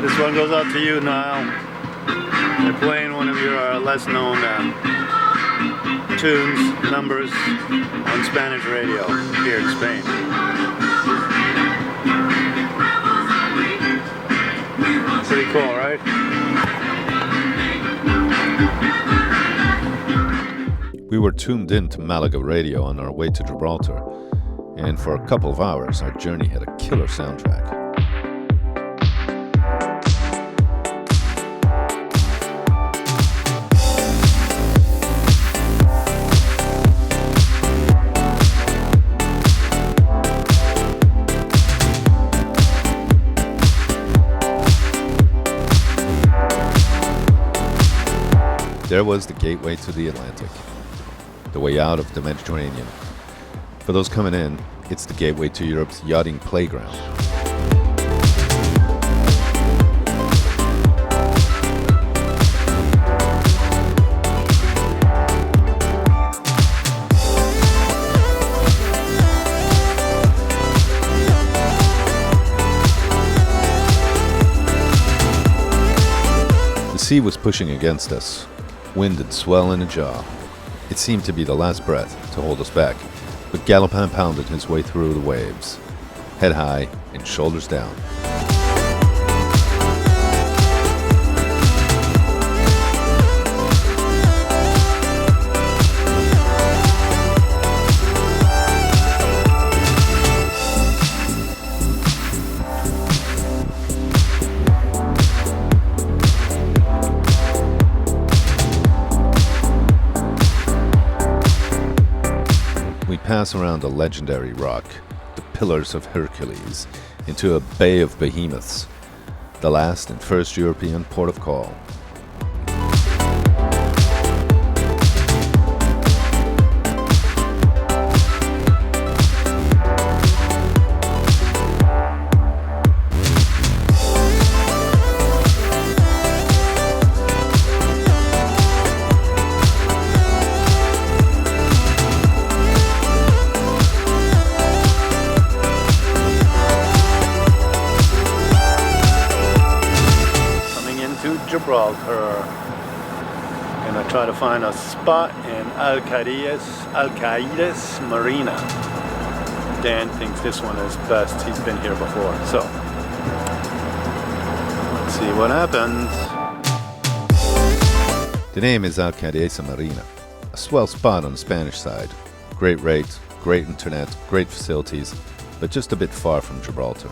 This one goes out to you, Niall. They're playing one of your less known tunes, numbers on Spanish radio here in Spain. Pretty cool, right? We were tuned in to Malaga radio on our way to Gibraltar, and for a couple of hours our journey had a killer soundtrack. There was the gateway to the Atlantic, the way out of the Mediterranean. For those coming in, it's the gateway to Europe's yachting playground. The sea was pushing against us. Wind and swell in a jaw. It seemed to be the last breath to hold us back, but Galopin pounded his way through the waves, head high and shoulders down. Pass around a legendary rock, the Pillars of Hercules, into a bay of behemoths, the last and first European port of call. Gibraltar, and I try to find a spot in Alcaides Marina. Dan thinks this one is best. He's been here before, so let's see what happens. The name is Alcaides Marina, a swell spot on the Spanish side. Great rate, great internet, great facilities, but just a bit far from Gibraltar.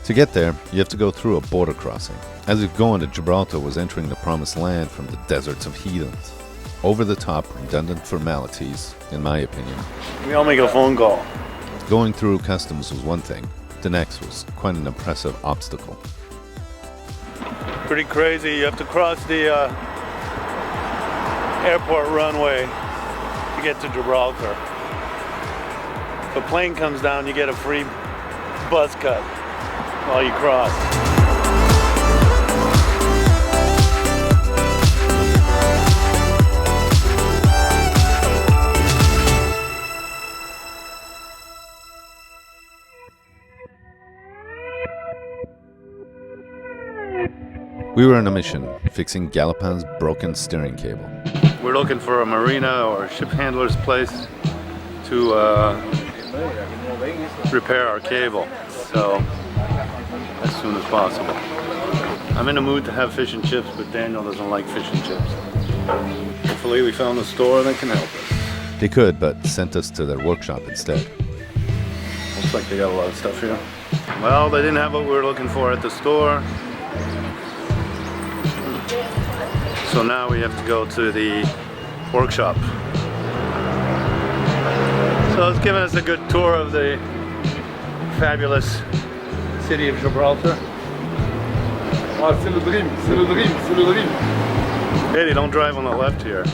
To get there, you have to go through a border crossing, as if going to Gibraltar was entering the promised land from the deserts of heathens. Over-the-top, redundant formalities, in my opinion. We all make a phone call. Going through customs was one thing. The next was quite an impressive obstacle. Pretty crazy. You have to cross the airport runway to get to Gibraltar. If a plane comes down, you get a free buzz cut while you cross. We were on a mission, fixing Galopin's broken steering cable. We're looking for a marina or ship handler's place to repair our cable. So, as soon as possible. I'm in the mood to have fish and chips, but Daniel doesn't like fish and chips. Hopefully we found a store that can help us. They could, but sent us to their workshop instead. Looks like they got a lot of stuff here. Well, they didn't have what we were looking for at the store. So now we have to go to the workshop. So it's giving us a good tour of the fabulous city of Gibraltar. Ah, c'est le dream, c'est le dream, c'est le dream. Hey, they don't drive on the left here,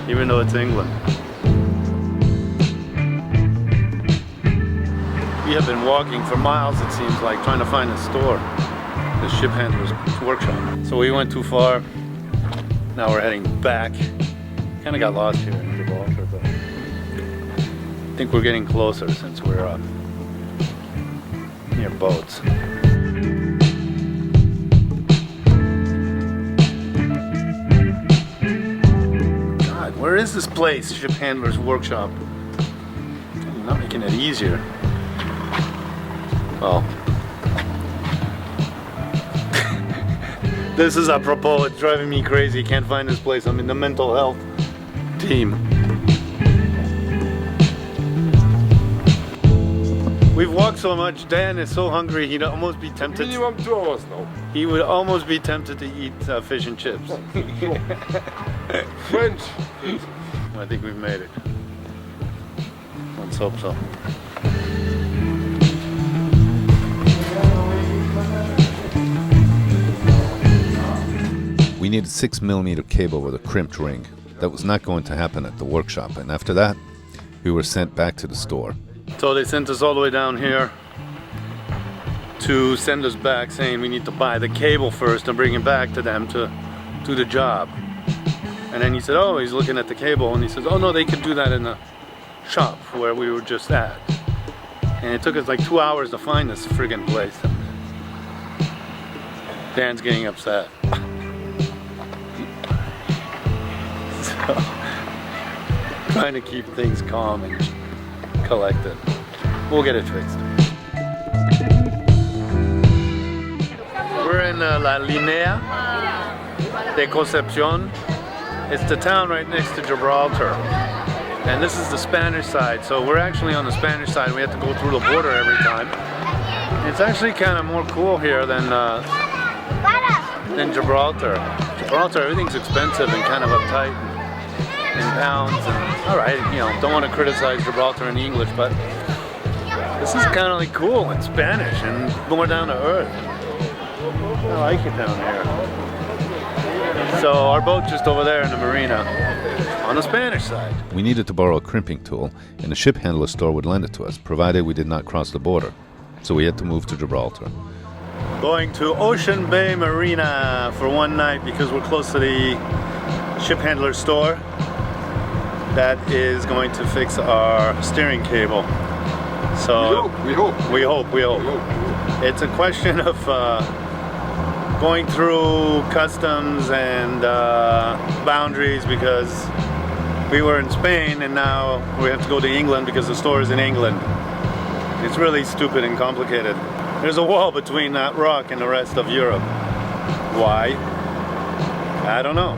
even though it's England. We have been walking for miles, it seems like, trying to find a store, the ship handler's workshop. So we went too far. Now we're heading back. Kind of got lost here in Gibraltar, but I think we're getting closer since we're near boats. is this place? Ship Handler's Workshop. I'm not making it easier. Well, this is apropos. It's driving me crazy. Can't find this place. I'm in the mental health team. We've walked so much. Dan is so hungry. He'd almost be tempted. Minimum 2 hours now. He would almost be tempted to eat fish and chips. French. I think we've made it. Let's hope so. We needed 6mm cable with a crimped ring. That was not going to happen at the workshop, and after that, we were sent back to the store. So they sent us all the way down here to send us back, saying we need to buy the cable first and bring it back to them to do the job. And then he said, oh, he's looking at the cable, and he says, oh no, they could do that in the shop where we were just at. And it took us like 2 hours to find this friggin' place. Dan's getting upset. So, trying to keep things calm and collected. We'll get it fixed. We're in La Linea de Concepcion. It's the town right next to Gibraltar. And this is the Spanish side. So we're actually on the Spanish side. We have to go through the border every time. It's actually kind of more cool here than Gibraltar. Gibraltar, everything's expensive and kind of uptight in pounds. And, all right, you know, don't want to criticize Gibraltar in English, but this is kind of like cool in Spanish and more down to earth. I like it down here. So our boat's just over there in the marina on the Spanish side. We needed to borrow a crimping tool, and the ship handler store would lend it to us, provided we did not cross the border. So we had to move to Gibraltar. Going to Ocean Bay Marina for one night because we're close to the ship handler store that is going to fix our steering cable. So We hope. It's a question of going through customs and boundaries because we were in Spain and now we have to go to England because the store is in England. It's really stupid and complicated. There's a wall between that rock and the rest of Europe. Why? I don't know.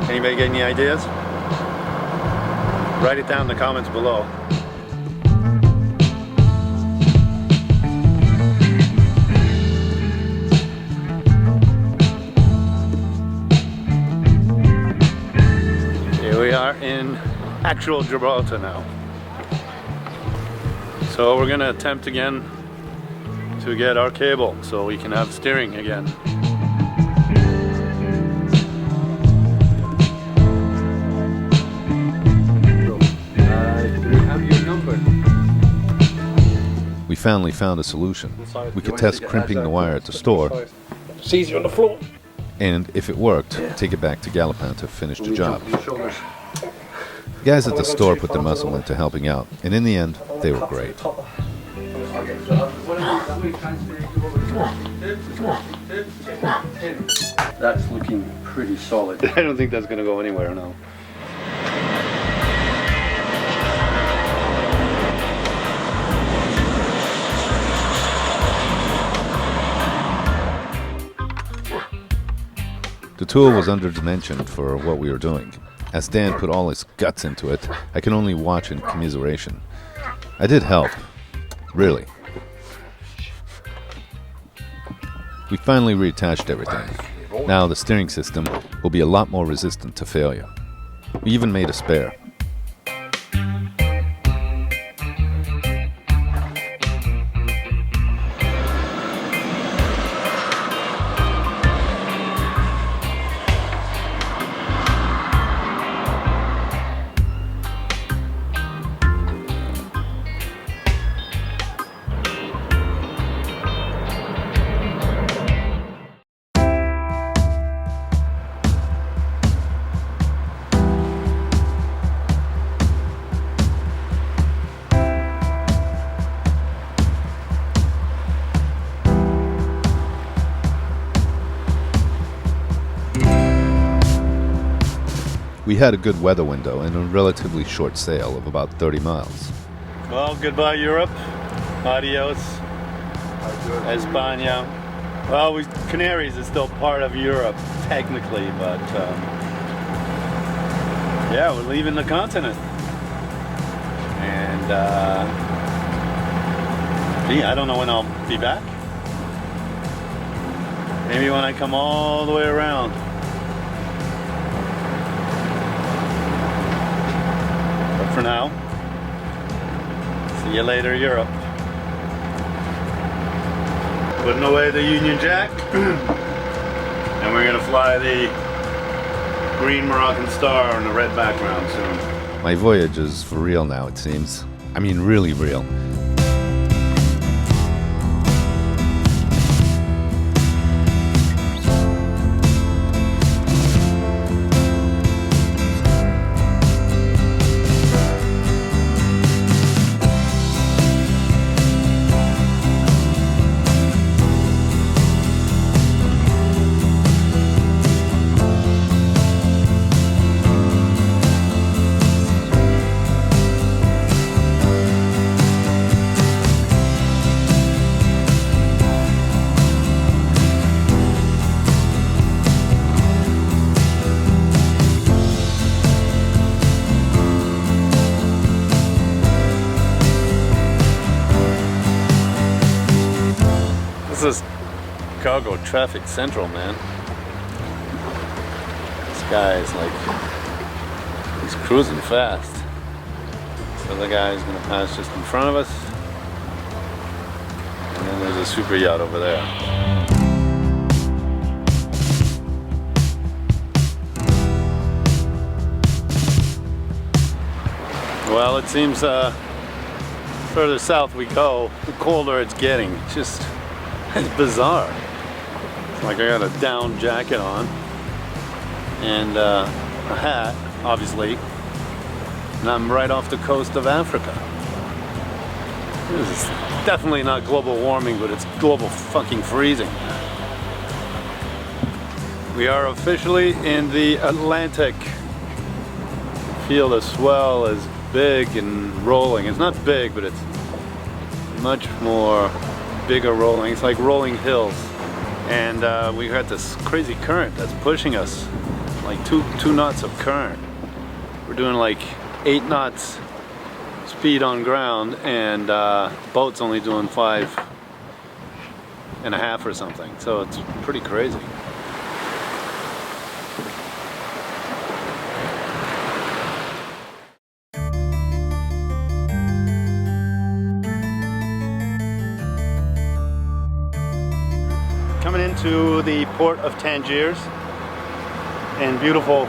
Anybody get any ideas? Write it down in the comments below. Here we are in actual Gibraltar now. So we're gonna attempt again to get our cable so we can have steering again. We finally found a solution. We could test crimping the wire at the store, It's easier on the floor. and if it worked, take it back to Gallipan to finish the job. The guys at the store put their muscle into helping out, and in the end, they were great. That's looking pretty solid. I don't think that's gonna go anywhere now. The tool was underdimensioned for what we were doing. As Dan put all his guts into it, I can only watch in commiseration. I did help. Really. We finally reattached everything. Now the steering system will be a lot more resistant to failure. We even made a spare. We had a good weather window and a relatively short sail of about 30 miles. Well, goodbye Europe. Adios. España. Well, Canaries is still part of Europe, technically, but yeah, we're leaving the continent. And gee, I don't know when I'll be back. Maybe when I come all the way around. But for now, see you later, Europe. Putting away the Union Jack, and we're gonna fly the green Moroccan star on the red background soon. My voyage is for real now, it seems. I mean, really real. This is cargo traffic central, man. This guy is like, he's cruising fast. So the guy is gonna pass just in front of us. And then there's a super yacht over there. Well, it seems further south we go, the colder it's getting. It's bizarre. It's like I got a down jacket on and a hat, obviously, and I'm right off the coast of Africa. This is definitely not global warming, but it's global fucking freezing. We are officially in the Atlantic. Feel the swell is big and rolling. It's not big, but it's much more bigger rolling. It's like rolling hills, and we got this crazy current that's pushing us, like two knots of current. We're doing like 8 knots speed on ground, and boat's only doing 5.5 or something. So it's pretty crazy. Coming into the port of Tangiers in beautiful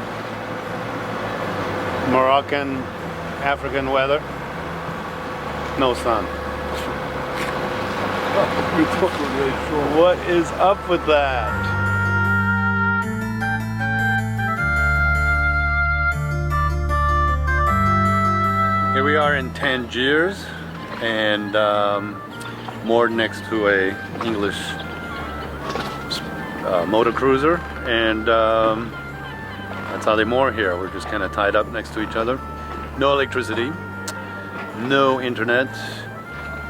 Moroccan, African weather. No sun. What is up with that? Here we are in Tangiers, and moored next to a English motor cruiser, and that's how they moor here. We're just kind of tied up next to each other. No electricity, no internet,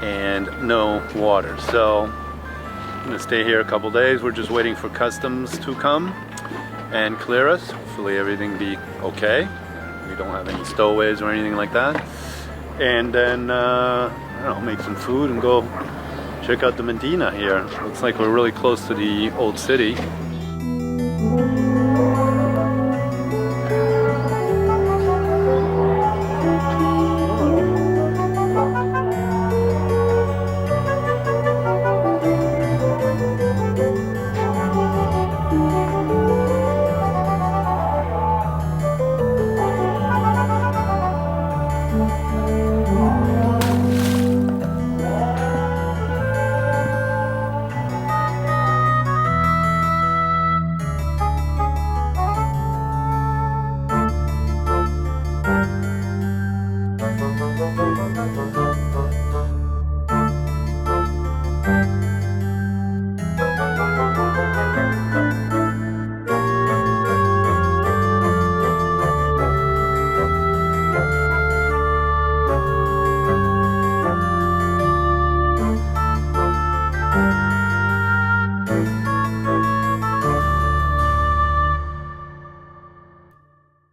and no water. So I'm gonna stay here a couple days. We're just waiting for customs to come and clear us. Hopefully everything be okay. We don't have any stowaways or anything like that. And then I don't know, make some food and go check out the Medina here. Looks like we're really close to the old city.